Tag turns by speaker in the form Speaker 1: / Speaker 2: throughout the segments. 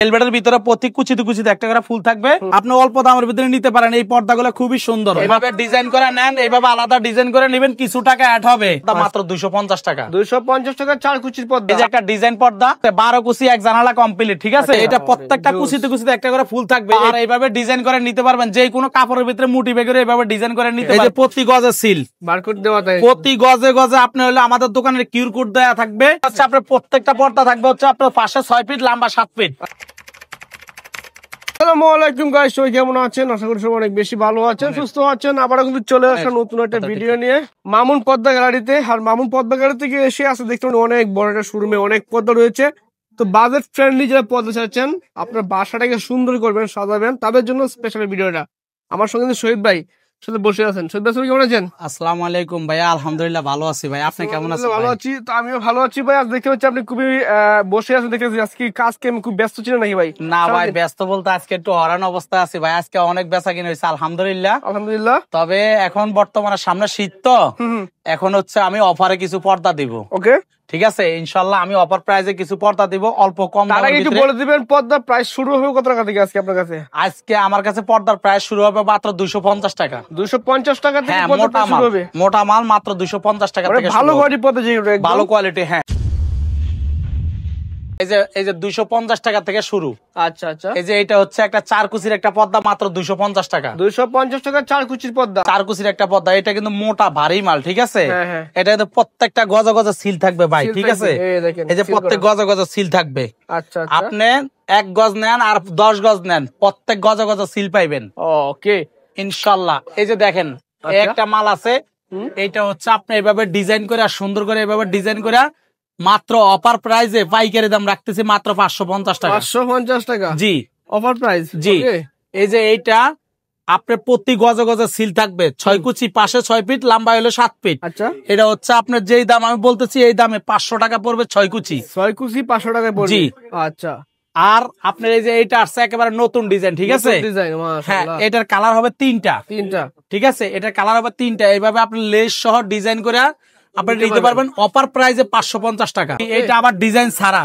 Speaker 1: ভেলভেটের ভিতরে প্রতি কুচিতে কুচিতে একটা করে ফুল থাকবে। আপনি অল্প দামের ভিতরে নিতে পারেন। এই পর্দাগুলো খুবই সুন্দর। এভাবে ডিজাইন করে নেন, এইভাবে আলাদা ডিজাইন করে নেবেন, কিছু টাকা অ্যাড হবে। মাত্র 250 টাকা।
Speaker 2: 250 টাকা 4 কুচির পর্দা।
Speaker 1: এই যে একটা ডিজাইন পর্দা 12 কুচি এক জানালা কমপ্লিট, ঠিক আছে। এটা প্রত্যেকটা কুচিতে কুচিতে একটা করে ফুল থাকবে। আর এইভাবে ডিজাইন করে নিতে পারবেন, যে কোনো কাপড়ের ভিতরে মুটি বেগরে এইভাবে ডিজাইন করে নিতে পারবেন। এই যে প্রতি গজে সিল
Speaker 2: বারকোড দেওয়া থাকে,
Speaker 1: প্রতি গজে গজে আপনি হলে আমাদের দোকানের কিউআর কোড দেওয়া থাকবে। হচ্ছে আপনার প্রত্যেকটা পর্দা থাকবে হচ্ছে আপনার পাশে 6 ফিট, লম্বা 7 ফিট।
Speaker 2: আসসালামু আলাইকুম গাইস, সবাই কেমন আছেন? আশা করি সবাই অনেক বেশি ভালো আছেন, সুস্থ আছেন। আবারও কিন্তু চলে আসলাম নতুন একটা ভিডিও নিয়ে মামুন পর্দা গ্যালারিতে। আর মামুন পর্দা গ্যালারি থেকে এসে আছে দেখতে অনেক বড় একটা শোরুমে অনেক পর্দা রয়েছে। তো বাজেট ফ্রেন্ডলি যারা পর্দা চাচ্ছেন, আপনার বাসাটাকে সুন্দর করবেন, সাজাবেন, তাদের জন্য স্পেশাল ভিডিওটা। আমার সঙ্গে শহীদ ভাই সাথে বসে আছেন। শহীদ ভাই কেমন আছেন?
Speaker 1: আসসালামু আলাইকুম ভাইয়া, আলহামদুলিল্লাহ ভালো আছি ভাই, আপনি কেমন আছেন?
Speaker 2: ভালো আছি, তো আমিও ভালো আছি ভাই। আজ দেখতে পাচ্ছি আপনি খুবই বসে আছেন, দেখতেছি আজকে কাজকে খুব ব্যস্ত ছিলেন নাকি ভাই?
Speaker 1: না ভাই, ব্যস্ত বলতে আজকে একটু হরান অবস্থা আছে ভাই। আজকে অনেক বেচা কিনে হয়েছে আলহামদুলিল্লাহ।
Speaker 2: আলহামদুলিল্লাহ।
Speaker 1: তবে এখন বর্তমানে সামনে শীত, তো এখন হচ্ছে আমি অফারে কিছু পর্দা দিব।
Speaker 2: ওকে,
Speaker 1: ঠিক আছে, ইনশাআল্লাহ আমি অফার প্রাইসে কিছু পর্দা দিব, অল্প কম দামে।
Speaker 2: একটু বলে দিবেন পর্দার প্রাইস শুরু হবে কত টাকা থেকে আজকে আপনার কাছে?
Speaker 1: আজকে আমার কাছে পর্দার প্রাইস শুরু হবে মাত্র 250 টাকা।
Speaker 2: 250 টাকা থেকে
Speaker 1: পর্দা শুরু হবে। মোটা মাল মাত্র 250 টাকা থেকে
Speaker 2: ভালো কোয়ালিটি পর্দা, যেগুলো
Speaker 1: ভালো কোয়ালিটি। হ্যাঁ, এই যে 250 টাকা থেকে শুরু।
Speaker 2: আচ্ছা আচ্ছা।
Speaker 1: এই যে এটা হচ্ছে একটা 4 কুচির একটা পর্দা, মাত্র 250 টাকা।
Speaker 2: 250 টাকা 4 কুচির পর্দা।
Speaker 1: 4 কুচির একটা পর্দা, এটা কিন্তু মোটা ভারী মাল, ঠিক আছে। এটা কিন্তু প্রত্যেকটা গজে গজে সিল থাকবে ভাই, ঠিক আছে। এই যে প্রত্যেক গজে গজে সিল থাকবে।
Speaker 2: আচ্ছা,
Speaker 1: আপনি 1 গজ নেন আর 10 গজ নেন, প্রত্যেক গজে গজে সিল পাইবেন।
Speaker 2: ওকে,
Speaker 1: ইনশাআল্লাহ। এই যে দেখেন একটা মাল আছে, এইটা হচ্ছে আপনি এভাবে ডিজাইন করে আর সুন্দর করে এভাবে ডিজাইন করে মাত্র অফার প্রাইসে পাইকারি দাম রাখতেছি মাত্র 550 টাকা।
Speaker 2: 550 টাকা?
Speaker 1: জি,
Speaker 2: অফার প্রাইস।
Speaker 1: জি। এই যে এইটা আপনার প্রতি গজে গজে সিল থাকবে, 6 কুচি, পাশে 6 ফিট, লম্বা হলো 7 ফিট।
Speaker 2: আচ্ছা,
Speaker 1: এটা হচ্ছে আপনার যেই দাম আমি বলতেছি এই দামে 500 টাকা পড়বে 6 কুচি।
Speaker 2: 6 কুচি 500 টাকা পড়বে।
Speaker 1: জি,
Speaker 2: আচ্ছা।
Speaker 1: আর আপনার এই যে এইটা আসছে একেবারে নতুন ডিজাইন, ঠিক আছে। হ্যাঁ, এটার কালার হবে 3টা। ঠিক আছে, এটার কালার হবে 3টা। এইভাবে আপনি লেস সহ ডিজাইন করে আপনি নিতে পারবেন অফার প্রাইসে 550 টাকা। এটা আবার ডিজাইন ছাড়া,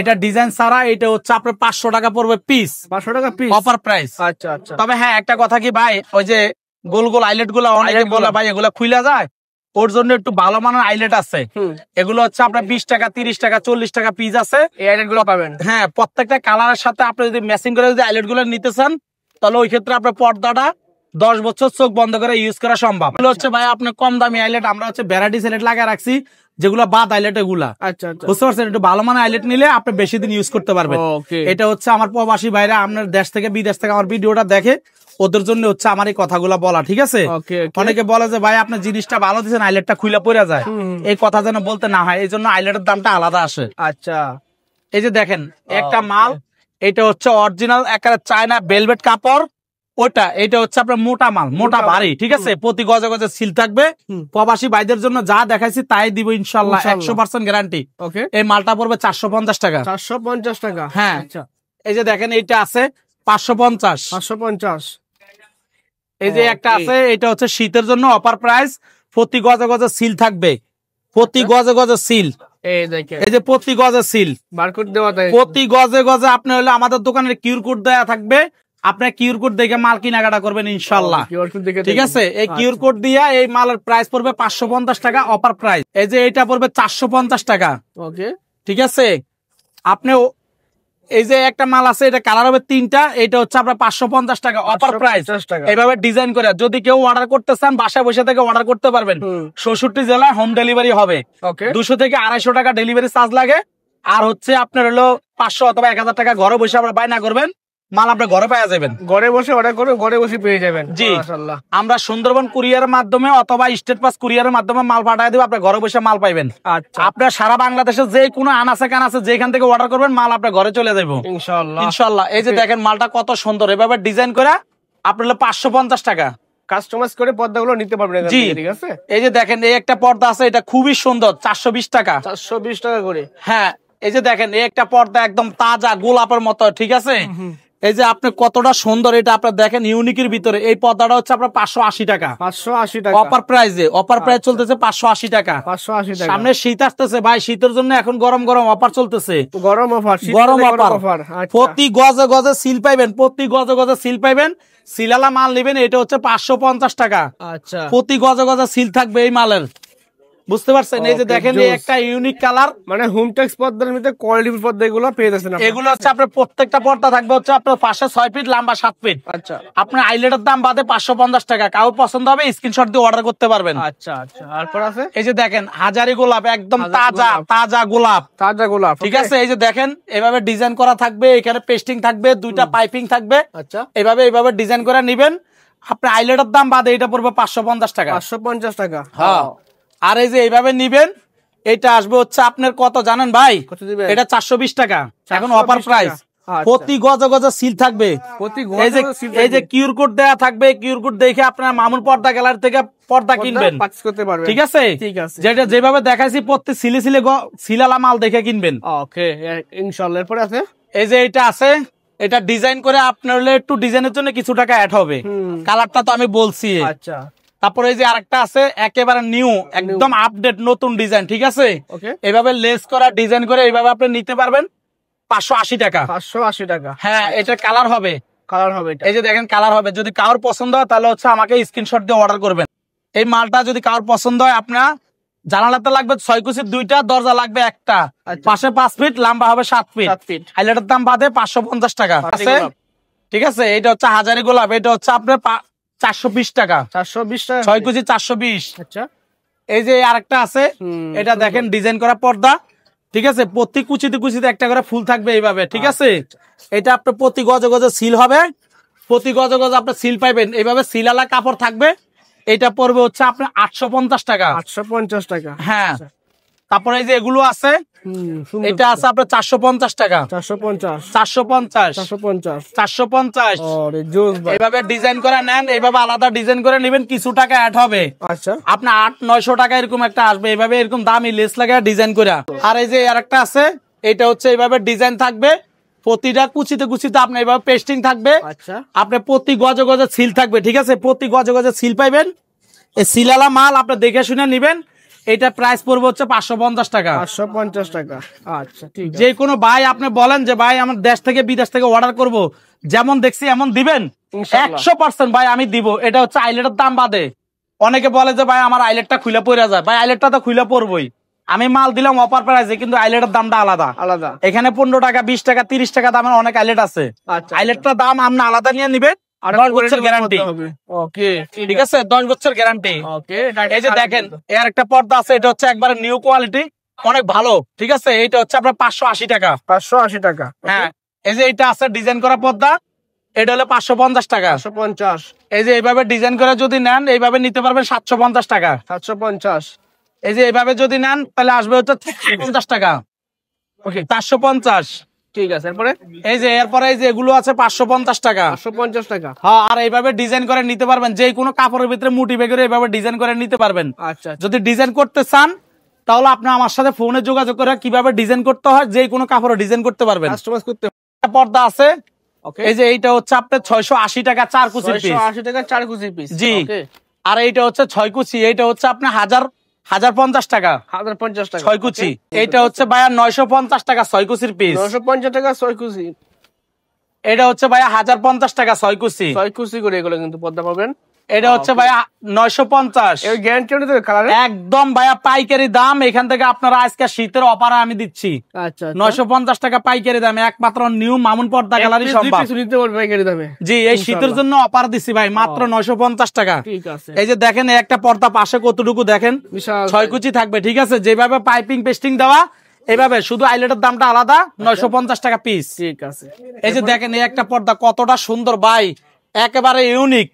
Speaker 1: এটা ডিজাইন ছাড়া, এটা হচ্ছে আপনার 500 টাকা পড়বে পিস।
Speaker 2: 500 টাকা পিস
Speaker 1: অফার প্রাইস।
Speaker 2: আচ্ছা আচ্ছা।
Speaker 1: তবে হ্যাঁ, একটা কথা কি ভাই, ওই যে গোল গোল আইলেট গুলা অনেকে বলে ভাই এগুলা খুইলা যায়, ওর জন্য একটু ভালো মানের আইলেট আছে। এগুলো হচ্ছে আপনার 20 টাকা, 30 টাকা, 40 টাকা পিস আছে।
Speaker 2: এই আইলেট গুলো পাবেন।
Speaker 1: হ্যাঁ, প্রত্যেকটা কালারের সাথে আপনি যদি ম্যাচিং করে যদি আইলেট গুলো নিতে চান, তাহলে ওই ক্ষেত্রে আপনার পর্দাটা 10 বছর চোখ বন্ধ করে ইউজ করা সম্ভব। এগুলো হচ্ছে ভাই আপনি কম দামি আইলেট, আমরা হচ্ছে ভ্যারাইটিস আইলেট লাগিয়ে রাখছি, যেগুলো বাদ আইলেট এগুলা।
Speaker 2: আচ্ছা আচ্ছা,
Speaker 1: বুঝতে পারছেন। একটু ভালো মানের আইলেট নিলে আপনি বেশি দিন ইউজ করতে পারবেন। এটা হচ্ছে আমার প্রবাসী ভাইরা আপনার দেশ থেকে বিদেশ থেকে আমার ভিডিওটা দেখে, ওদের জন্য হচ্ছে আমার এই কথাগুলো বলা, ঠিক আছে। অনেকে বলে যে ভাই আপনার জিনিসটা ভালো দিচ্ছেন, আইলেটটা খুলে পড়ে যায়, এই কথা যেন বলতে না হয়, এই জন্য আইলেটের দামটা আলাদা আসে।
Speaker 2: আচ্ছা,
Speaker 1: এই যে দেখেন একটা মাল, এটা হচ্ছে অরিজিনাল একেবারে চায়না ভেলভেট কাপড়। ওটা এটা হচ্ছে আপনার মোটা মাল, মোটা ভারী, ঠিক আছে। প্রতি গজে গজে সিল থাকবে। প্রবাসী ভাইদের জন্য যা দেখাইছি তাই দিব ইনশাআল্লাহ, 100% গ্যারান্টি। এই মালটা পড়বে 450 টাকা।
Speaker 2: 450 টাকা?
Speaker 1: হ্যাঁ। এই যে দেখেন এইটা আছে 550।
Speaker 2: 550।
Speaker 1: এই যে একটা আছে, এটা হচ্ছে শীতের জন্য অফার প্রাইস, প্রতি গজে গজে সিল থাকবে, প্রতি গজে গজে সিল।
Speaker 2: এই দেখেন,
Speaker 1: এই যে প্রতি গজে সিল,
Speaker 2: বারকোড দেওয়া থাকে।
Speaker 1: প্রতি গজে গজে আপনি হলে আমাদের দোকানের কিউআর কোড দেওয়া থাকবে, আপনার কিউআর কোড দেখে মাল কেনাকাটা করবেন ইনশাআল্লাহ, ঠিক আছে। এই কিউআর কোড দিয়ে এই মালের প্রাইস পড়বে 550 টাকা অফার প্রাইস। এই যে এটা পড়বে 450 টাকা।
Speaker 2: ওকে,
Speaker 1: ঠিক আছে। আপনি এই যে একটা মাল আছে, এটা কালার হবে 3টা, এটা হচ্ছে আপনার 550 টাকা অফার প্রাইস। এইভাবে ডিজাইন করে যদি কেউ অর্ডার করতে চান, বাসায় বসে থেকে অর্ডার করতে পারবেন। 64 জেলায় হোম ডেলিভারি হবে। 200 থেকে 250 টাকা ডেলিভারি চার্জ লাগে। আর হচ্ছে আপনার হলো 500 অথবা 1000 টাকা ঘরে বসে আপনার বায়না করবেন, মাল আপনার ঘরে পাওয়া যাবেন।
Speaker 2: ঘরে বসে অর্ডার করে ঘরে বসে পেয়ে যাবেন।
Speaker 1: জি, আমরা সুন্দরবন কুরিয়ারের মাধ্যমে অথবা স্টেট পাস কুরিয়ারের মাধ্যমে মাল পাঠিয়ে দেব, আপনার ঘরে বসে মাল পাইবেন।
Speaker 2: আচ্ছা, আপনার
Speaker 1: সারা বাংলাদেশে যে কোনো আনাচে কানাচে যেখান থেকে অর্ডার করবেন, মাল আপনার ঘরে চলে যাবো ইনশাআল্লাহ, ইনশাআল্লাহ। এই যে দেখেন মালটা কত সুন্দর, এভাবে ডিজাইন করে আপনার 550 টাকা
Speaker 2: কাস্টমাইজ করে পর্দাগুলো নিতে পারবেন।
Speaker 1: জি, ঠিক আছে। এই যে দেখেন এই একটা পর্দা আছে, এটা খুবই সুন্দর, 420 টাকা।
Speaker 2: 420 টাকা করে?
Speaker 1: হ্যাঁ। এই যে দেখেন এই একটা পর্দা একদম তাজা গোলাপের মতো, ঠিক আছে। এই যে আপনি কতটা সুন্দর, এটা আপনার দেখেন ইউনিকের ভিতরে। এই পর্দাটা হচ্ছে আপনার 580 টাকা,
Speaker 2: 580 টাকা
Speaker 1: অফার প্রাইসে। অফার প্রাইস চলতেছে 580 টাকা।
Speaker 2: 580 টাকা।
Speaker 1: সামনে শীত আসতেছে ভাই, শীতের জন্য এখন গরম গরম অফার চলতেছে,
Speaker 2: গরম অফার,
Speaker 1: গরম অফার। প্রতি গজে গজে সিল পাইবেন, প্রতি গজে গজে সিল পাইবেন। সিলালা মাল নেবেন, এটা হচ্ছে 550 টাকা।
Speaker 2: আচ্ছা,
Speaker 1: প্রতি গজে গজে সিল থাকবে এই মালের, বুঝতে পারছেন? এই যে দেখেন এই একটা ইউনিক কালার,
Speaker 2: মানে হোমটেক্স পর্দার মধ্যে কোয়ালিটি পর্দা এগুলো পেয়ে যাচ্ছেন আপনি।
Speaker 1: এগুলো হচ্ছে আপনার প্রত্যেকটা পর্দা থাকবে হচ্ছে আপনার পাশে 6 ফিট, লম্বা 7 ফিট।
Speaker 2: আচ্ছা,
Speaker 1: আপনার আইলেটের দাম বাদে 550 টাকা। কাউ পছন্দ হবে স্ক্রিনশট দিয়ে অর্ডার করতে পারবেন।
Speaker 2: আচ্ছা আচ্ছা। তারপর আছে
Speaker 1: এই যে দেখেন হাজারি গোলাপ, একদম তাজা তাজা গোলাপ,
Speaker 2: তাজা গোলাপ,
Speaker 1: ঠিক আছে? এই যে দেখেন এভাবে ডিজাইন করা থাকবে, এখানে পেস্টিং থাকবে, দুইটা পাইপিং থাকবে।
Speaker 2: আচ্ছা,
Speaker 1: এইভাবে ডিজাইন করে নিবেন। আপনার আইলেটের দাম বাদে এটা পড়বে 550 টাকা।
Speaker 2: 550 টাকা।
Speaker 1: হ্যাঁ। আর এই যে এইভাবে নিবেন, এটা আসবে হচ্ছে আপনার কত জানেন ভাই?
Speaker 2: কত দিবেন?
Speaker 1: এটা 420 টাকা, এখন
Speaker 2: 420
Speaker 1: অফার প্রাইস।
Speaker 2: টাকা।
Speaker 1: প্রতি গজে গজে সিল থাকবে।
Speaker 2: প্রতি
Speaker 1: এই যে কিউআর কোড দেয়া থাকবে, কিউআর কোড দেখে আপনার মামুন পর্দা গ্যালারি থেকে পর্দা কিনবেন,
Speaker 2: পারচেজ করতে পারবেন।
Speaker 1: ঠিক আছে?
Speaker 2: ঠিক আছে।
Speaker 1: যেটা যেভাবে দেখাইছি প্রত্যেক সিলে সিলে সিলালা মাল দেখে কিনবেন।
Speaker 2: ওকে, ইনশাআল্লাহ। এরপরে আছে
Speaker 1: এই যে এটা আছে, এটা ডিজাইন করে আপনার হলে একটু ডিজাইনের জন্য কিছু টাকা অ্যাড হবে। কালারটা তো আমি বলছি।
Speaker 2: আচ্ছা,
Speaker 1: তারপরে এই যে আরেকটা আছে একেবারে নিউ, একদম আপডেট নতুন ডিজাইন, ঠিক আছে?
Speaker 2: ওকে,
Speaker 1: এভাবে লেস করা ডিজাইন করে এইভাবে আপনি নিতে পারবেন 580 টাকা।
Speaker 2: 580 টাকা।
Speaker 1: হ্যাঁ, এটা কালার হবে,
Speaker 2: কালার হবে এটা।
Speaker 1: এই যে দেখেন কালার হবে। যদি কারোর পছন্দ হয় তাহলে হচ্ছে আমাকে স্ক্রিনশট দিয়ে অর্ডার করবেন। এই মালটা যদি কারোর পছন্দ হয়, আপনার জানালাতে লাগবে 6 কুচির 2টা, দরজা লাগবে একটা, পাশে 5 ফিট, লম্বা হবে 7 ফিট। হাইলাইটের দাম বাদে 550 টাকা আছে, ঠিক আছে? এটা হচ্ছে হাজারি গোলাপ, এটা হচ্ছে আপনার 420 টাকা।
Speaker 2: 420 টাকা,
Speaker 1: 6 কুচি 420।
Speaker 2: আচ্ছা।
Speaker 1: এই যে আরেকটা আছে, এটা দেখেন ডিজাইন করা পর্দা, ঠিক আছে? প্রতি কুচিতে কুচিতে একটা করে ফুল থাকবে এইভাবে, ঠিক আছে? এটা আপনার প্রতি গজে গজে সিল হবে, প্রতি গজে গজে আপনার সিল পাইবেন। এইভাবে সিলালা কাপড় থাকবে। এটা পড়বে হচ্ছে আপনার 850 টাকা।
Speaker 2: 850 টাকা।
Speaker 1: হ্যাঁ। তারপরে এই যে এগুলো আছে, এটা আছে আপনার 450 টাকা।
Speaker 2: 450
Speaker 1: 450
Speaker 2: 450
Speaker 1: 450।
Speaker 2: আরে জোস ভাই।
Speaker 1: এইভাবে ডিজাইন করে নেন, এইভাবে আলাদা ডিজাইন করে নেবেন, কিছু টাকা অ্যাড হবে।
Speaker 2: আচ্ছা,
Speaker 1: আপনার 800-900 টাকা এরকম একটা আসবে, এইভাবে এরকম দামি লেস লাগায় ডিজাইন করে। আর এই যে আরেকটা আছে, এটা হচ্ছে এইভাবে ডিজাইন থাকবে, প্রতিটা কুচিতে কুচিতে আপনার এইভাবে পেস্টিং থাকবে।
Speaker 2: আচ্ছা,
Speaker 1: আপনার প্রতি গজে গজে সিল থাকবে, ঠিক আছে? প্রতি গজে গজে সিল পাইবেন। এই সিলালা মাল আপনি দেখে শুনে নিবেন। এটা প্রাইস পড়বে হচ্ছে 550 টাকা।
Speaker 2: 550 টাকা। আচ্ছা, ঠিক আছে।
Speaker 1: যে কোনো ভাই আপনি বলেন যে ভাই আমার দেশ থেকে বিদেশ থেকে অর্ডার করব, যেমন দেখছি এমন দিবেন,
Speaker 2: ইনশাআল্লাহ।
Speaker 1: 100% ভাই আমি দিব। এটা হচ্ছে আইলেটের দাম বাদে। অনেকে বলে যে ভাই আমার আইলেটটা খুলে পড়ে যায়, ভাই আইলেটটা তো খুলে পড়বই। আমি মাল দিলাম অফার প্রাইসে, কিন্তু আইলেটের দামটা আলাদা
Speaker 2: আলাদা।
Speaker 1: এখানে 15 টাকা 20 টাকা 30 টাকা দামের অনেক আইলেট আছে।
Speaker 2: আচ্ছা,
Speaker 1: আইলেটটার দাম আপনি আলাদা নিয়ে নিবেন।
Speaker 2: আর
Speaker 1: 10 বছর গ্যারান্টি।
Speaker 2: ওকে,
Speaker 1: ঠিক আছে, 10 বছর গ্যারান্টি।
Speaker 2: ওকে।
Speaker 1: এই যে দেখেন এর একটা পর্দা আছে, এটা হচ্ছে একবারে নিউ কোয়ালিটি, অনেক ভালো, ঠিক আছে? এটা হচ্ছে আপনার 580 টাকা।
Speaker 2: 580 টাকা।
Speaker 1: হ্যাঁ। এই যে এটা আছে ডিজাইন করা পর্দা, এটা হলো 550 টাকা।
Speaker 2: 550।
Speaker 1: এই যে এইভাবে ডিজাইন করে যদি নেন, এইভাবে নিতে পারবেন 750 টাকা।
Speaker 2: 750।
Speaker 1: এই যে এইভাবে যদি নেন তাহলে আসবে হচ্ছে 50 টাকা।
Speaker 2: ওকে,
Speaker 1: 450।
Speaker 2: ঠিক আছে। এরপরে
Speaker 1: এই যে এরপরে এই যে এগুলো আছে 550 টাকা।
Speaker 2: 550 টাকা।
Speaker 1: হ্যাঁ, আর এইভাবে ডিজাইন করে নিতে পারবেন, যে কোনো কাপড়ের ভিতরে মুটি বেগরে এইভাবে ডিজাইন করে নিতে পারবেন।
Speaker 2: আচ্ছা,
Speaker 1: যদি ডিজাইন করতে চান তাহলে আপনি আমার সাথে ফোনে যোগাযোগ করে কিভাবে ডিজাইন করতে হয়, যে কোনো কাপড়ে ডিজাইন করতে পারবেন।
Speaker 2: কাস্টমাইজ করতে।
Speaker 1: পর্দা আছে,
Speaker 2: ওকে।
Speaker 1: এই যে এইটা হচ্ছে আপনার 680 টাকা 4 কুচির পিস।
Speaker 2: 680 টাকা 4 কুচি পিস।
Speaker 1: জি।
Speaker 2: ওকে।
Speaker 1: আর এইটা হচ্ছে 6 কুচি, এইটা হচ্ছে আপনার 1050 টাকা
Speaker 2: 1050 টাকা
Speaker 1: 6 কুচি। এইটা হচ্ছে ভাইয়া 950 টাকা 6 কুচির পিস।
Speaker 2: 950 টাকা 6 কুচি।
Speaker 1: এটা হচ্ছে ভাইয়া 1050 টাকা 6 কুচি।
Speaker 2: 6 কুচি করে এগুলো কিন্তু পদ্মা পাবেন।
Speaker 1: এটা হচ্ছে ভাইয়া 950।
Speaker 2: এর গ্যারান্টি অনুযায়ী তো কালার
Speaker 1: একদম ভাইয়া পাইকারি দাম। এখান থেকে আপনারা আজকে শীতের অফারে আমি দিচ্ছি
Speaker 2: আচ্ছা
Speaker 1: 950 টাকা পাইকারি দামে, একমাত্র নিউ মামুন পর্দা গ্যালারি সম্ভব।
Speaker 2: নিতে পারবে পাইকারি দামে।
Speaker 1: জি, এই শীতের জন্য অফার দিচ্ছি ভাই, মাত্র 950 টাকা।
Speaker 2: ঠিক আছে।
Speaker 1: এই যে দেখেন এই একটা পর্দা পাশে কতটুকু দেখেন,
Speaker 2: বিশাল
Speaker 1: 6 কুচি থাকবে, ঠিক আছে? যেভাবে পাইপিং পেস্টিং দেওয়া, এইভাবে শুধু আইলেটের দামটা আলাদা, 950 টাকা পিস।
Speaker 2: ঠিক আছে।
Speaker 1: এই যে দেখেন এই একটা পর্দা কতটা সুন্দর ভাই, একেবারে ইউনিক,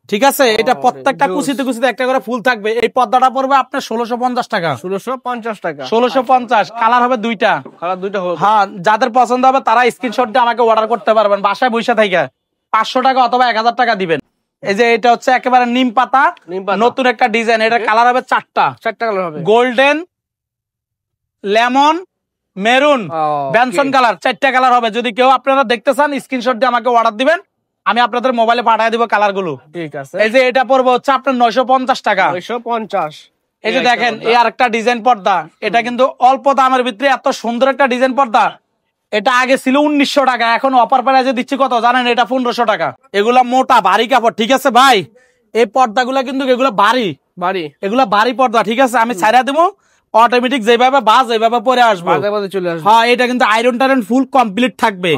Speaker 1: ঠিক আছে? এটা প্রত্যেকটা কুচিতে কুচিতে একটা করে ফুল থাকবে। এই পর্দাটা পড়বে আপনার 1650 টাকা।
Speaker 2: 1650 টাকা।
Speaker 1: 1650। কালার হবে দুইটা।
Speaker 2: কালার দুইটা হবে।
Speaker 1: হ্যাঁ, যাদের পছন্দ হবে তারা স্ক্রিনশট দিয়ে আমাকে অর্ডার করতে পারবেন, বাসায় বসে থেকে 500 টাকা অথবা 1000 টাকা দিবেন। এই যে এটা হচ্ছে একেবারে নিম পাতা, নতুন একটা ডিজাইন। এটা কালার হবে 4টা।
Speaker 2: 4টা কালার হবে।
Speaker 1: Golden, lemon maroon, Benson colour, 4টা কালার হবে। যদি কেউ আপনারা দেখতে চান স্ক্রিনশট দিয়ে আমাকে অর্ডার দিবেন, আমি আপনাদের মোবাইলে পাঠিয়ে দিব কালার গুলো।
Speaker 2: ঠিক আছে।
Speaker 1: এই যে এটা পড়বে হচ্ছে আপনার 950 টাকা।
Speaker 2: 950।
Speaker 1: এই যে দেখেন এই আরেকটা ডিজাইন পর্দা, এটা কিন্তু অল্প দামের ভিতরে এত সুন্দর একটা ডিজাইন পর্দা। এটা আগে ছিল 1900 টাকা, এখন অফার প্রাইসে দিচ্ছি কত জানেন? এটা 1500 টাকা। এগুলা মোটা ভারী কাপড়, ঠিক আছে ভাই? এই পর্দাগুলা কিন্তু এগুলো ভারী, এগুলা ভারী পর্দা, ঠিক আছে? আমি ছাড়া দেবো, অটোমেটিক যেভাবে বাজ এইভাবে পরে আসবে। হ্যাঁ, এটা কিন্তু আয়রন টায়রন ফুল কমপ্লিট থাকবে।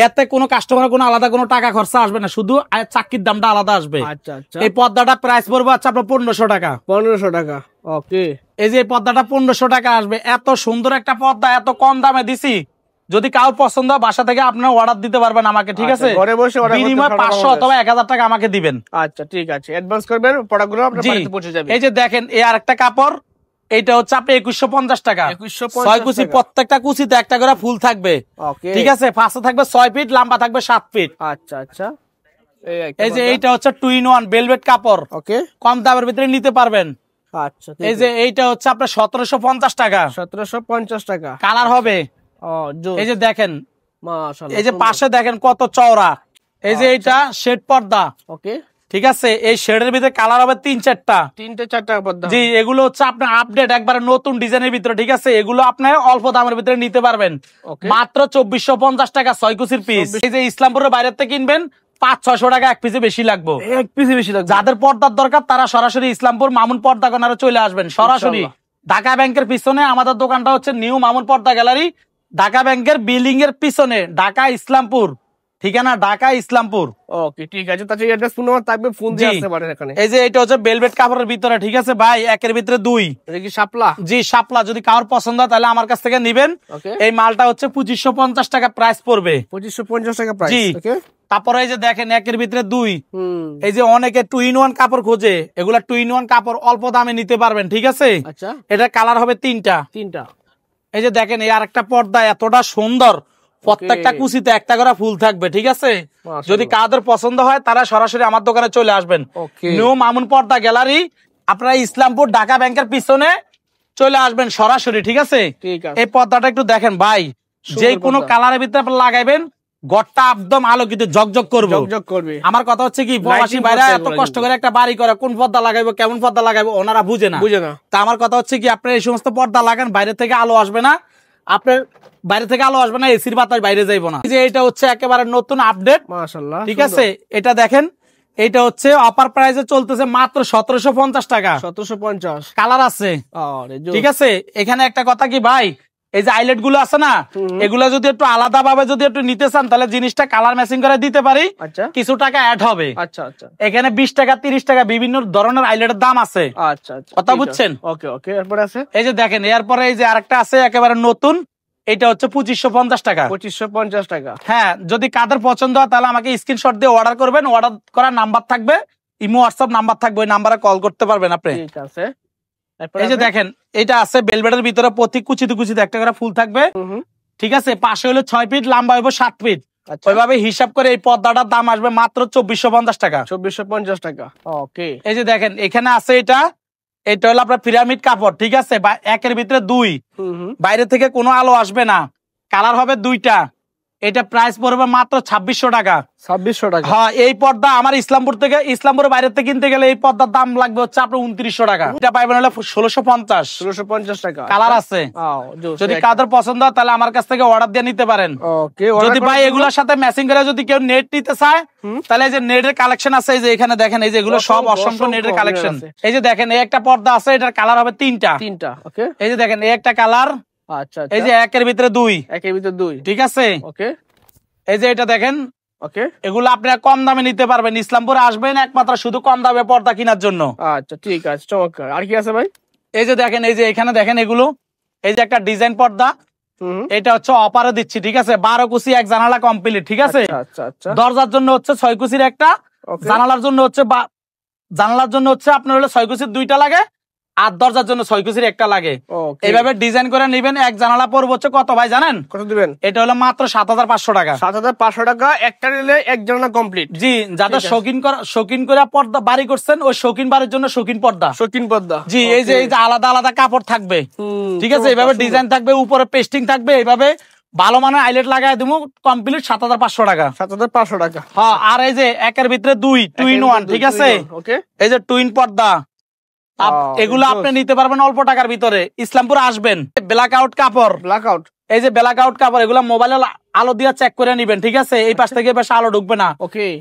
Speaker 1: এতে কোনো কাস্টমার কোনো আলাদা কোনো টাকা খরচা আসবে না, শুধু চাকির দামটা আলাদা আসবে। এই পর্দাটা প্রাইস পড়বে আচ্ছা আপনার 1500 টাকা। 1500 টাকা, ওকে। এই যে এই পর্দাটা 1500 টাকা আসবে। এত সুন্দর একটা পর্দা এত কম দামে দিছি, যদি কারোর পছন্দ হয় বাসা থেকে আপনারা অর্ডার দিতে পারবেন আমাকে, ঠিক আছে? ঘরে বসে বিনিময় 500 অথবা 1000 টাকা আমাকে দিবেন। আচ্ছা ঠিক আছে, অ্যাডভান্স করবেন, প্রোডাক্টগুলো আপনার বাড়িতে পৌঁছে যাবে। এই যে দেখেন এই আরেকটা কাপড়, এইটা হচ্ছে আপনি 2150 টাকা। 6 কুচি, প্রত্যেকটা কুচিতে একটা করে ফুল থাকবে, ঠিক আছে? ফাঁসে থাকবে 6 ফিট, লম্বা থাকবে 7 ফিট। আচ্ছা আচ্ছা। এই যে এইটা হচ্ছে 2 in 1 ভেলভেট কাপড়, ওকে, কম দামের ভিতরে নিতে পারবেন। আচ্ছা। এই যে এইটা হচ্ছে আপনার 1750 টাকা। 1750 টাকা। কালার হবে। এই যে দেখেন মাশাআল্লাহ, এই যে পাশে দেখেন কত চওড়া। এই যে এইটা শেড পর্দা, ওকে, ঠিক আছে? এই শেডের ভিতরে কালার হবে 3-4টা, 3-4টা পর্দা। জি, এগুলো হচ্ছে আপনার আপডেট একবারে নতুন ডিজাইনের ভিতরে, ঠিক আছে? এগুলো আপনি অল্প দামের ভিতরে নিতে পারবেন মাত্র 2450 টাকা 6 কুচির পিস। এই যে ইসলামপুরের বাইরে থেকে কিনবেন 500-600 টাকা এক পিসে বেশি লাগবে, এক পিসে বেশি লাগবে। যাদের পর্দার দরকার তারা সরাসরি ইসলামপুর মামুন পর্দা কর্নারে চলে আসবেন সরাসরি। ঢাকা ব্যাংকের পিছনে আমাদের দোকানটা হচ্ছে নিউ মামুন পর্দা গ্যালারি, ঢাকা ব্যাংকের বিল্ডিং এর পিছনে, ঢাকা ইসলামপুর, ঠিকানা ঢাকা ইসলামপুর। ওকে ঠিক আছে, তাহলে অ্যাড্রেস ফোন নাম্বার থাকবে, ফোন দিয়ে আসতে পারেন এখানে। এই যে এটা হচ্ছে ভেলভেট কাপড়ের ভিতরে, ঠিক আছে ভাই? একের ভিতরে 2। এটা কি শাপলা? জি শাপলা। যদি কারোর পছন্দ হয় তাহলে আমার কাছ থেকে নেবেন। এই মালটা হচ্ছে 2550 টাকা প্রাইস পড়বে। 2550 টাকা প্রাইস, ওকে। তারপরে এই যে দেখেন একের ভিতরে 2, এই যে অনেকে 2 in 1 কাপড় খোঁজে, এগুলা 2 in 1 কাপড় অল্প দামে নিতে পারবেন, ঠিক আছে? আচ্ছা। এটা কালার হবে 3টা। এই যে দেখেন এই আরেকটা পর্দা এতটা সুন্দর, প্রত্যেকটা কুচিতে একটা করে ফুল থাকবে, ঠিক আছে? যদি কাদের পছন্দ হয় তারা সরাসরি আমার দোকানে চলে আসবেন, নিউ মামুন পর্দা গ্যালারি, আপনারা ইসলামপুর ঢাকা ব্যাংকের পিছনে চলে আসবেন সরাসরি, ঠিক আছে? এই পর্দাটা একটু দেখেন ভাই, যে কোনো কালারের ভিতরে আপনি লাগাইবেন, ঘরটা একদম আলোকিত ঝকঝক করবে। আমার কথা হচ্ছে কি, প্রবাসী ভাইরা এত কষ্ট করে একটা বাড়ি করে, কোন পর্দা লাগাইবো কেমন পর্দা লাগাইবো ওনারা বুঝে না। তা আমার কথা হচ্ছে কি, আপনার এই সমস্ত পর্দা লাগান, বাইরে থেকে আলো আসবে না, আপনার বাইরে থেকে আলো আসবে না, এসির বাতাস বাইরে যাইবো না। যে এটা হচ্ছে একেবারে নতুন আপডেট, মাশাআল্লাহ, ঠিক আছে? এটা দেখেন, এটা হচ্ছে অফার প্রাইসে চলতেছে মাত্র 1750 টাকা। 1750। কালার আছে, ঠিক আছে? এখানে একটা কথা কি ভাই, এই যে আইলেট গুলো আছে না, এগুলো যদি একটু আলাদা ভাবে যদি একটু নিতে চান তাহলে জিনিসটা কালার ম্যাচিং করে দিতে পারি, কিছু টাকা অ্যাড হবে। আচ্ছা আচ্ছা। এখানে 20 টাকা 30 টাকা বিভিন্ন ধরনের আইলেটের দাম আছে। আচ্ছা আচ্ছা, কথা বুঝছেন? ওকে ওকে। এরপরে আছে এই যে দেখেন, এরপরে এই যে আরেকটা আছে একেবারে নতুন, এটা হচ্ছে 2550 টাকা। 2550 টাকা। হ্যাঁ, যদি কাদের পছন্দ হয় তাহলে আমাকে স্ক্রিনশট দিয়ে অর্ডার করবেন, অর্ডার করার নাম্বার থাকবে, ইমো হোয়াটসঅ্যাপ নাম্বার থাকবে, ওই নাম্বারে কল করতে পারবেন আপনি, ঠিক আছে? এই যে দেখেন এটা আছে ভেলভেটের ভিতরে, প্রতি কুচিতে কুচিতে একটা করে ফুল থাকবে, ঠিক আছে? পাশে হলো 6 ফিট, লম্বা হইব 7 ফিট। ওইভাবে হিসাব করে এই পর্দাটার দাম আসবে মাত্র 2450 টাকা। 2450 টাকা, ওকে। এই যে দেখেন এখানে আছে এটা হলো আপনার পিরামিড কাপড়, ঠিক আছে? একের ভিতরে 2, বাইরে থেকে কোনো আলো আসবে না, কালার হবে 2টা। এটা প্রাইস পড়বে মাত্র 2600 টাকা। 2600 টাকা। হ্যাঁ, এই পর্দা আমার ইসলামপুরের বাইরে থেকে কিনতে গেলে এই পর্দার দাম লাগবে হচ্ছে আপনার 2900 টাকা। এটা পাইবেন হলো 1650 টাকা। কালার আছে, যদি কাদের পছন্দ হয় তাহলে আমার কাছ থেকে অর্ডার দিয়ে নিতে পারেন। যদি ভাই এগুলোর সাথে ম্যাচিং করে যদি কেউ নেট নিতে চায় তাহলে এই যে নেটের কালেকশন আছে, এই যে এখানে দেখেন, এই যে এগুলো সব অসংখ্য নেটের কালেকশন। এই যে দেখেন এই একটা পর্দা আছে, এটার কালার হবে 3টা। ওকে। এই যে দেখেন এই একটা কালার, আচ্ছা। এই যে একের ভিতরে 2, ঠিক আছে? ওকে। এই যে এটা দেখেন, ওকে। এগুলো আপনারা কম দামে নিতে পারবেন, ইসলামপুরে আসবেন একমাত্র শুধু কম দামে পর্দা কেনার জন্য। আচ্ছা ঠিক আছে, চমৎকার। আর কি আছে ভাই? এই যে দেখেন, এই যে এখানে দেখেন এগুলো, এই যে একটা ডিজাইন পর্দা, এটা হচ্ছে অপারে দিচ্ছি, ঠিক আছে? 12 কুচি এক জানালা কমপ্লিট, ঠিক আছে? আচ্ছা আচ্ছা। দরজার জন্য হচ্ছে 6 কুচির একটা, জানালার জন্য হচ্ছে আপনার হলো 6 কুচির 2টা লাগে, আর দরজার জন্য 6 কুচির একটা লাগে। এইভাবে ডিজাইন করে নিবেন। এক জানালা পড়বে হচ্ছে কত ভাই জানেন?
Speaker 2: কত দিবেন?
Speaker 1: এটা হলো মাত্র 7500 টাকা।
Speaker 2: 7500 টাকা একটা নিলে এক জানালা কমপ্লিট।
Speaker 1: জি, যাদের শৌখিন করে পর্দা বাড়ি করছেন ওই শৌখিন বাড়ির জন্য শৌখিন পর্দা। জি, এই যে আলাদা আলাদা কাপড় থাকবে, ঠিক আছে, এইভাবে ডিজাইন থাকবে, উপরে পেস্টিং থাকবে, এইভাবে ভালো মানের আইলেট লাগাই দিব, কমপ্লিট 7500 টাকা।
Speaker 2: 7500 টাকা।
Speaker 1: হ্যাঁ, আর এই যে একের ভিতরে 2 টুইন 1, ঠিক আছে, এই যে টুইন পর্দা, এগুলো আপনি নিতে পারবেন অল্প টাকার ভিতরে। ইসলামপুর আসবেন, ব্ল্যাক আউট কাপড়, এই যে ব্ল্যাক আউট কাপড়, এগুলো মোবাইলে আলো দিয়ে চেক করে নিবেন, ঠিক আছে, এই পাশ থেকে বেশ আলো ঢুকবে না।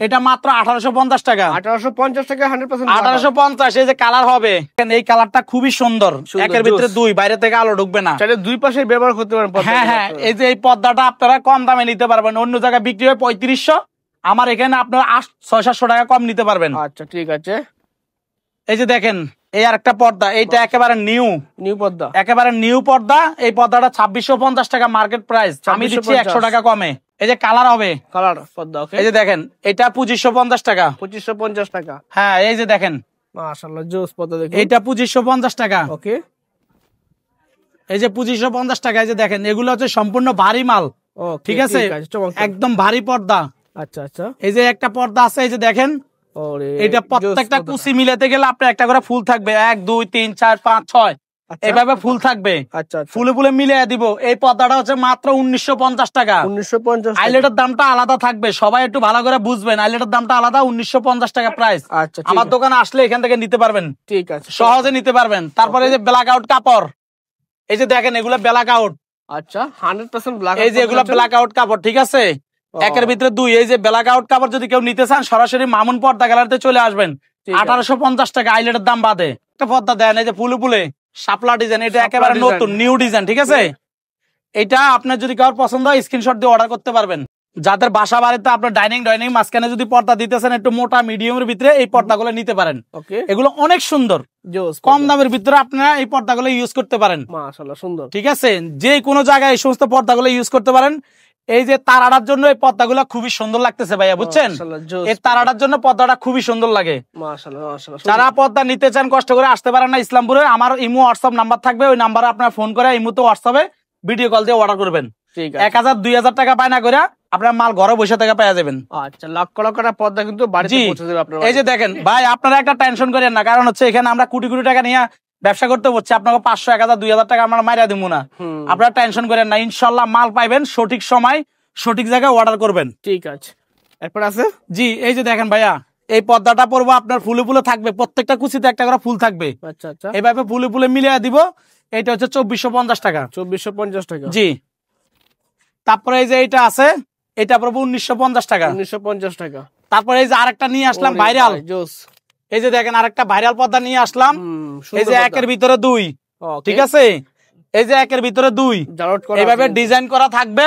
Speaker 1: এটা মাত্র 1850 টাকা।
Speaker 2: 1850 টাকা 100%।
Speaker 1: 1850। এই যে কালার হবে, এই কালারটা খুবই সুন্দর, একের ভিতরে 2, বাইরে থেকে আলো ঢুকবে না,
Speaker 2: চাইলে দুই পাশে ব্যবহার করতে পারেন।
Speaker 1: হ্যাঁ হ্যাঁ, এই যে এই পর্দাটা আপনারা কম দামে নিতে পারবেন, অন্য জায়গায় বিক্রি হয় 3500, আমার এখানে আপনারা 600-700 টাকা কম নিতে পারবেন।
Speaker 2: আচ্ছা, ঠিক আছে।
Speaker 1: এই যে দেখেন, এই আর একটা পর্দা, এইটা একেবারে নিউ পর্দা, একেবারে নিউ পর্দা। এই পর্দাটা 2650 টাকা মার্কেট প্রাইস, আমি দিচ্ছি 100 টাকা কমে। এই যে কালার হবে,
Speaker 2: কালার পর্দা,
Speaker 1: এই যে দেখেন, এটা 2550 টাকা।
Speaker 2: 2550 টাকা।
Speaker 1: হ্যাঁ, এই যে দেখেন,
Speaker 2: মাশাআল্লাহ জোস পর্দা দেখুন,
Speaker 1: এটা 2550 টাকা।
Speaker 2: ওকে,
Speaker 1: এই যে 2550 টাকা। এই যে দেখেন, এগুলো হচ্ছে সম্পূর্ণ ভারী মাল, ঠিক আছে, একদম ভারী পর্দা।
Speaker 2: আচ্ছা আচ্ছা,
Speaker 1: এই যে একটা পর্দা আছে, এই যে দেখেন, এটা প্রত্যেকটা কুচি মিলাতে গেলে আপনার একটা করে ফুল থাকবে, 1 2 3 4 5 6 এভাবে ফুল থাকবে। আচ্ছা, ফুলে ফুলে মিলিয়ে দিব। এই পর্দাটা হচ্ছে মাত্র 1950 টাকা।
Speaker 2: 1950।
Speaker 1: আইলেটের দামটা আলাদা থাকবে, সবাই একটু ভালো করে বুঝবেন, আইলেটের দামটা আলাদা, 1950 টাকা প্রাইস।
Speaker 2: আচ্ছা,
Speaker 1: আমার দোকানে আসলে এখান থেকে নিতে পারবেন,
Speaker 2: ঠিক আছে,
Speaker 1: সহজে নিতে পারবেন। তারপরে এই যে ব্ল্যাক আউট কাপড়, এই যে দেখেন, এগুলো ব্ল্যাক আউট।
Speaker 2: আচ্ছা, 100% ব্ল্যাক।
Speaker 1: এই যে এগুলো ব্ল্যাক আউট কাপড়, ঠিক আছে, একের ভিতরে 2। এই যে ব্ল্যাক আউট কাপড় যদি কেউ নিতে চান, সরাসরি মামুন পর্দা গ্যালারিতে চলে আসবেন, 1850 টাকা আইলেটের দাম বাদে। একটা পর্দা দেন, এই যে ফুলে ফুলে শাপলা ডিজাইন, এটা একেবারে নতুন নিউ ডিজাইন, ঠিক আছে। এটা আপনার যদি কারোর পছন্দ হয় স্ক্রিনশট দিয়ে অর্ডার করতে পারবেন। যাদের বাসা বাড়িতে আপনার ডাইনিং মাঝখানে যদি পর্দা দিতেছেন একটু মোটা মিডিয়ামের ভিতরে, এই পর্দাগুলো নিতে পারেন। এগুলো অনেক সুন্দর, কম দামের ভিতরে আপনারা এই পর্দাগুলো ইউজ করতে পারেন।
Speaker 2: মাশাআল্লাহ সুন্দর,
Speaker 1: ঠিক আছে, যে কোনো জায়গায় এই সমস্ত পর্দাগুলো ইউজ করতে পারেন। এই যে তারাটার জন্য এই পর্দাগুলো খুবই সুন্দর লাগতেছে ভাইয়া, বুঝছেন, এই তারাটার জন্য পর্দাটা খুবই সুন্দর লাগে। যারা পর্দা নিতে চান কষ্ট করে আসতে পারেন না ইসলামপুরে, আমার ইমো হোয়াটসঅ্যাপ নাম্বার থাকবে, ওই নাম্বারে আপনার ফোন করে ইমোতে হোয়াটসঅ্যাপে ভিডিও কল দিয়ে অর্ডার করবেন। 1000-2000 টাকা বায়না করে আপনার মাল ঘরে বসে থেকে পেয়ে যাবেন।
Speaker 2: আচ্ছা, লক্ষ লক্ষ টাকা পর্দা কিন্তু বাড়িতে পৌঁছে দেবে আপনার।
Speaker 1: এই যে দেখেন ভাই, আপনারা একটা টেনশন করেন না, কারণ হচ্ছে এখানে আমরা কোটি কোটি টাকা নিয়ে ব্যবসা করতে হচ্ছে, আপনাকে 500-1000-2000 টাকা আমরা মাইরা দিব না, আপনারা টেনশন করেন না, ইনশাল্লাহ মাল পাইবেন সঠিক সময় সঠিক জায়গায় অর্ডার করবেন।
Speaker 2: ঠিক আছে, এরপর আছে,
Speaker 1: জি, এই যে দেখেন ভাইয়া, এই পর্দাটা পরবো আপনার ফুলে ফুলে থাকবে, প্রত্যেকটা কুচিতে একটা করে ফুল থাকবে।
Speaker 2: আচ্ছা আচ্ছা,
Speaker 1: এইভাবে ফুলে ফুলে মিলিয়ে দিব। এটা হচ্ছে 2450 টাকা।
Speaker 2: 2450 টাকা,
Speaker 1: জি। তারপরে এই যে এইটা আছে, এটা পড়বো 1950 টাকা।
Speaker 2: 1950 টাকা।
Speaker 1: তারপরে এই যে আরেকটা নিয়ে আসলাম ভাইরাল, এই যে দেখেন আরেকটা ভাইরাল পর্দা নিয়ে আসলাম, এই যে একের ভিতরে 2, ঠিক আছে, এই যে একের ভিতরে 2 এইভাবে ডিজাইন করা থাকবে,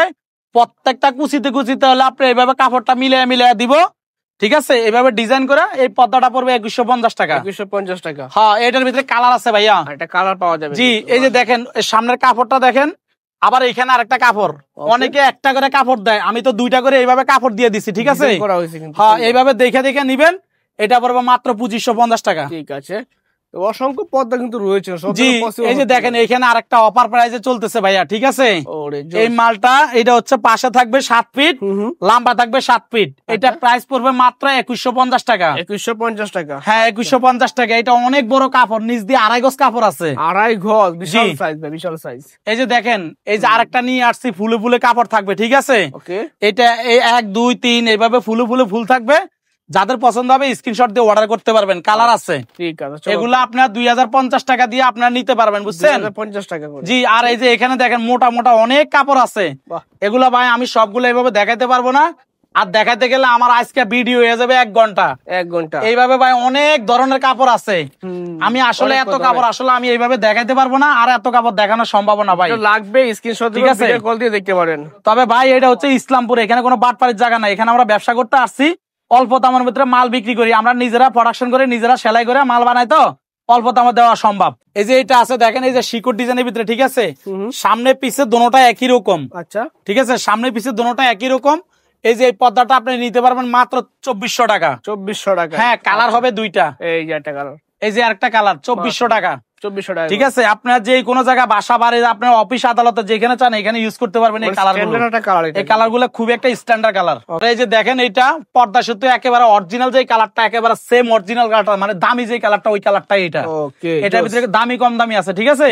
Speaker 1: প্রত্যেকটা কুচিতে কুচিতে হলে আপনি এইভাবে কাপড়টা মিলিয়ে মিলিয়ে দিব, ঠিক আছে, এইভাবে ডিজাইন করে এই পর্দাটা পড়বে 2150 টাকা।
Speaker 2: 2150 টাকা।
Speaker 1: হ্যাঁ, এটার ভিতরে কালার আছে ভাইয়া,
Speaker 2: এটা কালার পাওয়া যাবে।
Speaker 1: জি, এই যে দেখেন সামনের কাপড়টা দেখেন, আবার এখানে আরেকটা কাপড়, অনেকে একটা করে কাপড় দেয়, আমি তো 2টা করে এইভাবে কাপড় দিয়ে দিছি, ঠিক আছে। হ্যাঁ, এইভাবে দেখে দেখে নিবেন, এটা পড়বে মাত্র 2550 টাকা।
Speaker 2: ঠিক আছে, অসংখ্য পর্দা কিন্তু রয়েছে।
Speaker 1: জি, এই যে দেখেন এখানে আরেকটা অফার প্রাইসে চলতেছে ভাইয়া, ঠিক আছে। এই মালটা এটা হচ্ছে পাশে থাকবে 7 ফিট, লম্বা থাকবে 7 ফিট, এটা প্রাইস পড়বে মাত্র 2150 টাকা।
Speaker 2: 2150 টাকা।
Speaker 1: হ্যাঁ, 2150 টাকা। এটা অনেক বড় কাপড়, নিচ দিয়ে 2.5 গজ কাপড় আছে।
Speaker 2: 2.5 গজ, বিশাল সাইজ, বিশাল সাইজ।
Speaker 1: এই যে দেখেন, এই যে আরেকটা নিয়ে আসছি, ফুলে ফুলে কাপড় থাকবে, ঠিক আছে। এটা এই 1 2 3 এইভাবে ফুলে ফুলে ফুল থাকবে, যাদের পছন্দ হবে স্ক্রিনশট দিয়ে অর্ডার করতে পারবেন, কালার আছে।
Speaker 2: ঠিক আছে,
Speaker 1: এগুলো আপনার 2050 টাকা দিয়ে আপনারা নিতে পারবেন, বুঝছেন,
Speaker 2: 2050 টাকা করে।
Speaker 1: জি। আর এই যে এখানে দেখেন মোটা মোটা অনেক কাপড় আছে, এগুলা ভাই আমি সবগুলো এইভাবে দেখাইতে পারবো না, আর দেখাইতে গেলে আমার আজকে ভিডিও হয়ে যাবে 1 ঘন্টা। এইভাবে ভাই অনেক ধরনের কাপড় আছে, আমি আসলে এত কাপড় আসলে আমি এইভাবে দেখাইতে পারবো না, আর এত কাপড় দেখানো সম্ভব না ভাই,
Speaker 2: লাগবে স্ক্রিনশট দিয়ে ভিডিও কল দিয়ে দেখতে পারেন।
Speaker 1: তবে ভাই এটা হচ্ছে ইসলামপুর, এখানে কোনো বাটপাড়ির জায়গা নাই, এখানে আমরা ব্যবসা করতে আসছি, অল্প দামের ভিতরে মাল বিক্রি করি, আমরা নিজেরা প্রোডাকশন করে নিজেরা সেলাই করে মাল বানাই, তো অল্প দামে দেওয়া সম্ভব। এই যে এটা আছে দেখেন, এই যে শিকড় ডিজাইনের ভিতরে, ঠিক আছে, সামনে পিছে দোনোটা একই রকম। আচ্ছা, ঠিক আছে, সামনে পিছে দোনোটা একই রকম। এই যে এই পর্দাটা আপনি নিতে পারবেন মাত্র 2400 টাকা।
Speaker 2: 2400 টাকা।
Speaker 1: হ্যাঁ, কালার হবে 2টা,
Speaker 2: এই যে একটা কালার,
Speaker 1: এই যে আরেকটা কালার, 2400 টাকা।
Speaker 2: 2400 টাকা।
Speaker 1: ঠিক আছে, আপনার যে কোনো জায়গায় বাসা বাড়ি, আপনার অফিস আদালতে যেখানে চান এখানে ইউজ করতে পারবেন এই কালারগুলো। এই কালারগুলো খুবই একটা স্ট্যান্ডার্ড কালার। এই যে দেখেন এটা পর্দা সুতো একেবারে অরিজিনাল যে কালারটা, একেবারে সেম অরিজিনাল কালারটা, মানে দামি যে কালারটা ওই কালারটাই এটা। এটার ভিতরে দামি কম দামি আছে, ঠিক আছে।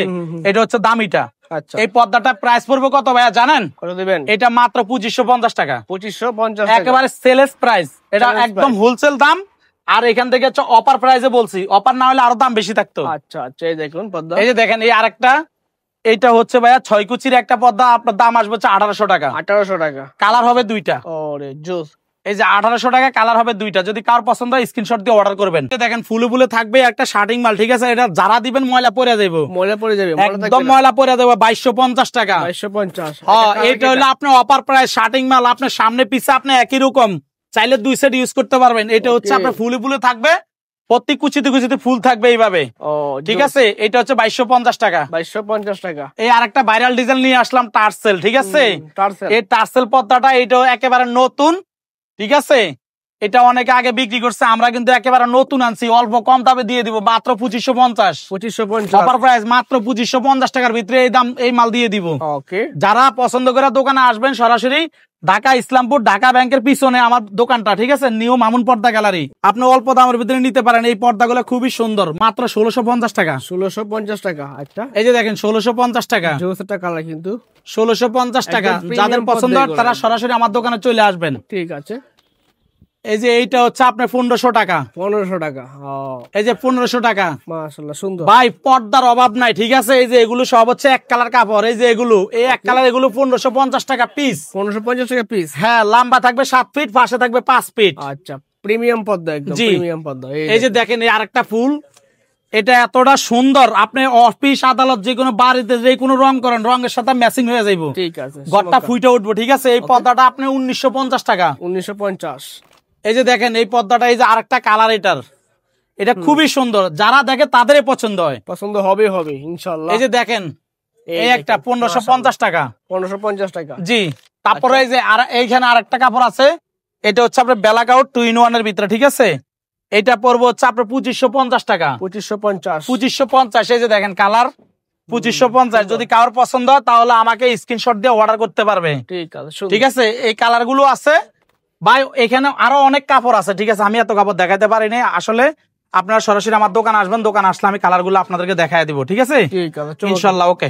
Speaker 1: এটা হচ্ছে দামিটা।
Speaker 2: আচ্ছা,
Speaker 1: এই পর্দাটা প্রাইস পড়বে কত ভাইয়া জানেন?
Speaker 2: কত দিবেন?
Speaker 1: এটা মাত্র 2550 টাকা।
Speaker 2: 2550
Speaker 1: একেবারে সেলস প্রাইস, এটা একদম হোলসেল দাম। আর এখান থেকে হচ্ছে অফার প্রাইসে বলছি, অফার না হলে আরো দাম বেশি থাকতো।
Speaker 2: আচ্ছা আচ্ছা, এই দেখুন পর্দা।
Speaker 1: এই যে দেখেন এই আরেকটা, এইটা হচ্ছে ভাইয়া 6 কুচির একটা পর্দা, আপনার দাম আসবে হচ্ছে 1800 টাকা।
Speaker 2: 1800 টাকা।
Speaker 1: কালার হবে দুইটা।
Speaker 2: ওরে জোস।
Speaker 1: এই যে 1800 টাকা, কালার হবে দুইটা। যদি কার পছন্দ হয় স্ক্রিনশট দিয়ে অর্ডার করবেন। দেখেন ফুলে ফুলে থাকবে একটা শার্টিং মাল, ঠিক আছে। এটা যারা দিবেন ময়লা পরে যাবে,
Speaker 2: ময়লা পড়ে যাবে,
Speaker 1: একদম ময়লা পরে যাবে। 2250 টাকা।
Speaker 2: 2250।
Speaker 1: হ্যাঁ, এটা হলো আপনার অফার প্রাইস শার্টিং মাল। আপনার সামনে পিছে আপনি একই রকম চাইলে 2 সেট ইউজ করতে পারবেন। এটা হচ্ছে আপনার ফুলে ফুলে থাকবে, প্রত্যেক কুচিতে কুচিতে ফুল থাকবে এইভাবে। ঠিক আছে, এটা হচ্ছে 2250 টাকা।
Speaker 2: 2250 টাকা।
Speaker 1: এই আরেকটা ভাইরাল ডিজাইন নিয়ে আসলাম, টার্সেল, ঠিক আছে।
Speaker 2: টার্সেল।
Speaker 1: এই টার্সেল পর্দাটা এটা একেবারে নতুন, ঠিক আছে। এটা অনেকে আগে বিক্রি করছে, আমরা কিন্তু একেবারে নতুন আনছি, অল্প কম দামে দিয়ে দিব, মাত্র 2550।
Speaker 2: 2550
Speaker 1: অফার প্রাইস মাত্র 2550 টাকার ভিতরে এই দাম, এই মাল দিয়ে দিব।
Speaker 2: ওকে,
Speaker 1: যারা পছন্দ করে দোকানে আসবেন সরাসরি, ঢাকা ইসলামপুর ঢাকা ব্যাংকের পিছনে আমার দোকানটা, ঠিক আছে। নিউ মামুন পর্দা গ্যালারি। আপনি অল্প দামের ভিতরে নিতে পারেন। এই পর্দাগুলো খুবই সুন্দর, মাত্র 1650 টাকা।
Speaker 2: 1650 টাকা। আচ্ছা,
Speaker 1: এই যে দেখেন 1650 টাকা।
Speaker 2: জোসটা কালার কিন্তু
Speaker 1: 1650 টাকা।
Speaker 2: একদম
Speaker 1: যাদের
Speaker 2: premium
Speaker 1: পছন্দ
Speaker 2: পর্দায়
Speaker 1: তারা
Speaker 2: করা।
Speaker 1: সরাসরি আমার দোকানে চলে আসবেন।
Speaker 2: ঠিক আছে।
Speaker 1: এই যে এইটা হচ্ছে আপনার 1500 টাকা।
Speaker 2: 1500 টাকা।
Speaker 1: এই যে 1500 টাকা।
Speaker 2: মাশাআল্লাহ, সুন্দর
Speaker 1: ভাই, পর্দার অভাব নাই, ঠিক আছে। এই যে এগুলো সব হচ্ছে এক কালার কাপড়। এই যে এগুলো, এই এক কালার, এগুলো 1550 টাকা পিস।
Speaker 2: 1550 টাকা পিস।
Speaker 1: হ্যাঁ, লম্বা থাকবে 7 ফিট, পাশে থাকবে 5 ফিট।
Speaker 2: আচ্ছা, প্রিমিয়াম পর্দা, একদম
Speaker 1: জি।
Speaker 2: প্রিমিয়াম পর্দা।
Speaker 1: এই যে দেখেন এই আরেকটা ফুল, এটা এতটা সুন্দর, আপনি অফিস আদালত যে কোনো বাড়িতে যে কোনো রং করেন, রঙের সাথে ম্যাচিং হয়ে যাইব।
Speaker 2: ঠিক আছে,
Speaker 1: ঘরটা ফুটে উঠবো, ঠিক আছে। এই পর্দাটা আপনি 1950 টাকা।
Speaker 2: 1950।
Speaker 1: এই যে দেখেন এই পর্দাটা, এই যে আরেকটা কালার, এটা খুবই সুন্দর। যারা দেখে তাদেরই পছন্দ হয়,
Speaker 2: পছন্দ হবে হবে ইনশাআল্লাহ।
Speaker 1: এই যে দেখেন এই একটা 1550 টাকা।
Speaker 2: 1550 টাকা।
Speaker 1: জি। তারপরে এই যে এইখানে আরেকটা কাপড় আছে, এটা হচ্ছে আপনার ব্ল্যাক আউট 2 in 1 এর ভিতরে, ঠিক আছে। এটা পড়বো হচ্ছে আপনার 2550 টাকা।
Speaker 2: 2550।
Speaker 1: 2550। এই যে দেখেন কালার 2550। যদি কারোর পছন্দ হয় তাহলে আমাকে স্ক্রিনশট দিয়ে অর্ডার করতে পারবে।
Speaker 2: ঠিক আছে,
Speaker 1: ঠিক আছে। এই কালার গুলো আছে ভাই, এখানে আরো অনেক কাপড় আছে, ঠিক আছে। আমি এত কাপড় দেখাতে পারিনি আসলে। আপনারা সরাসরি আমার দোকান আসবেন, দোকান আসলে আমি কালার গুলো আপনাদেরকে দেখাই দিব, ঠিক আছে
Speaker 2: ঠিক আছে,
Speaker 1: ইনশাল্লাহ। ওকে।